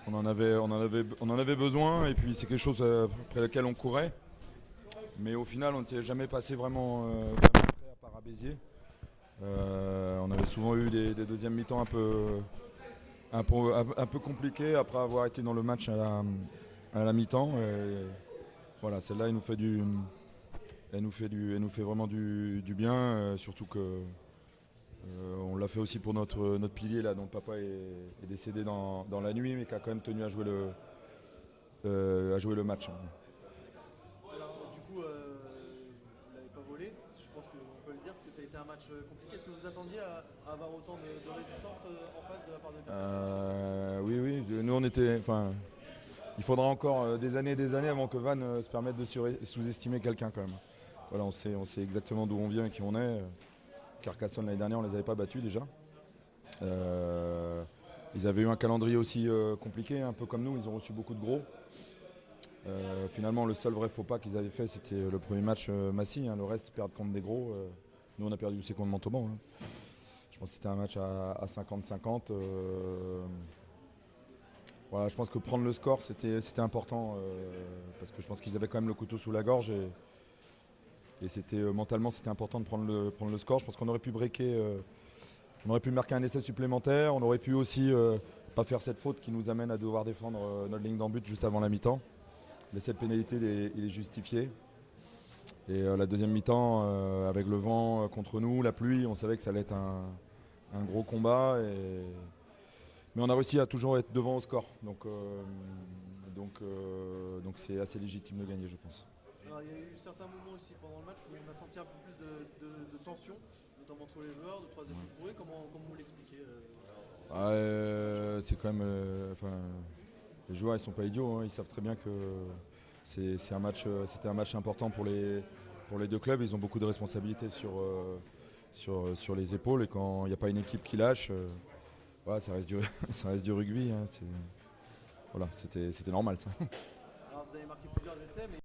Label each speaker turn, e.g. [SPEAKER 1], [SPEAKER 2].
[SPEAKER 1] On en avait besoin et puis c'est quelque chose après lequel on courait. Mais au final, on n'était jamais passé vraiment prêt à part à Béziers. On avait souvent eu des deuxièmes mi-temps un peu compliqués après avoir été dans le match à la mi-temps. Et voilà, celle-là, elle nous fait vraiment du bien, surtout que on l'a fait aussi pour notre pilier là, dont papa est décédé dans la nuit, mais qui a quand même tenu à jouer le match, hein.
[SPEAKER 2] Alors, du coup, vous l'avez pas volé, je pense qu'on peut le dire, parce que ça a été un match compliqué. Est-ce que vous attendiez à avoir autant de résistance en face de la part de Carcassonne?
[SPEAKER 1] Oui, oui, nous on était. Enfin, il faudra encore des années et des années avant que Vannes se permette de sous-estimer quelqu'un quand même. Voilà, on sait exactement d'où on vient et qui on est. Carcassonne l'année dernière, on les avait pas battus déjà. Euh, Ils avaient eu un calendrier aussi compliqué, un peu comme nous, ils ont reçu beaucoup de gros. Finalement, le seul vrai faux pas qu'ils avaient fait, c'était le premier match Massy, hein. Le reste, perdre contre des gros. Nous, on a perdu aussi contre Montauban, hein. Je pense que c'était un match à 50-50. Voilà, je pense que prendre le score, c'était important parce que je pense qu'ils avaient quand même le couteau sous la gorge et mentalement, c'était important de prendre le score. Je pense qu'on aurait pu breaker, on aurait pu marquer un essai supplémentaire, on aurait pu aussi pas faire cette faute qui nous amène à devoir défendre notre ligne d'en but juste avant la mi-temps. L'essai de pénalité, il est justifié. Et la deuxième mi-temps, avec le vent contre nous, la pluie, on savait que ça allait être un gros combat. Mais on a réussi à toujours être devant au score. Donc c'est assez légitime de gagner, je pense.
[SPEAKER 2] Alors, il y a eu certains moments aussi pendant le match où on a senti un peu plus de tension, notamment entre les joueurs, de trois échauffements. Comment vous l'expliquez
[SPEAKER 1] Ah, c'est quand même. Enfin, les joueurs, ils sont pas idiots, hein. Ils savent très bien que c'était un match important pour les deux clubs. Ils ont beaucoup de responsabilités sur les épaules. Et quand il n'y a pas une équipe qui lâche, voilà, ça reste du, ça reste du rugby, hein. Voilà, c'était normal ça.
[SPEAKER 2] Alors, vous avez marqué plusieurs essais, mais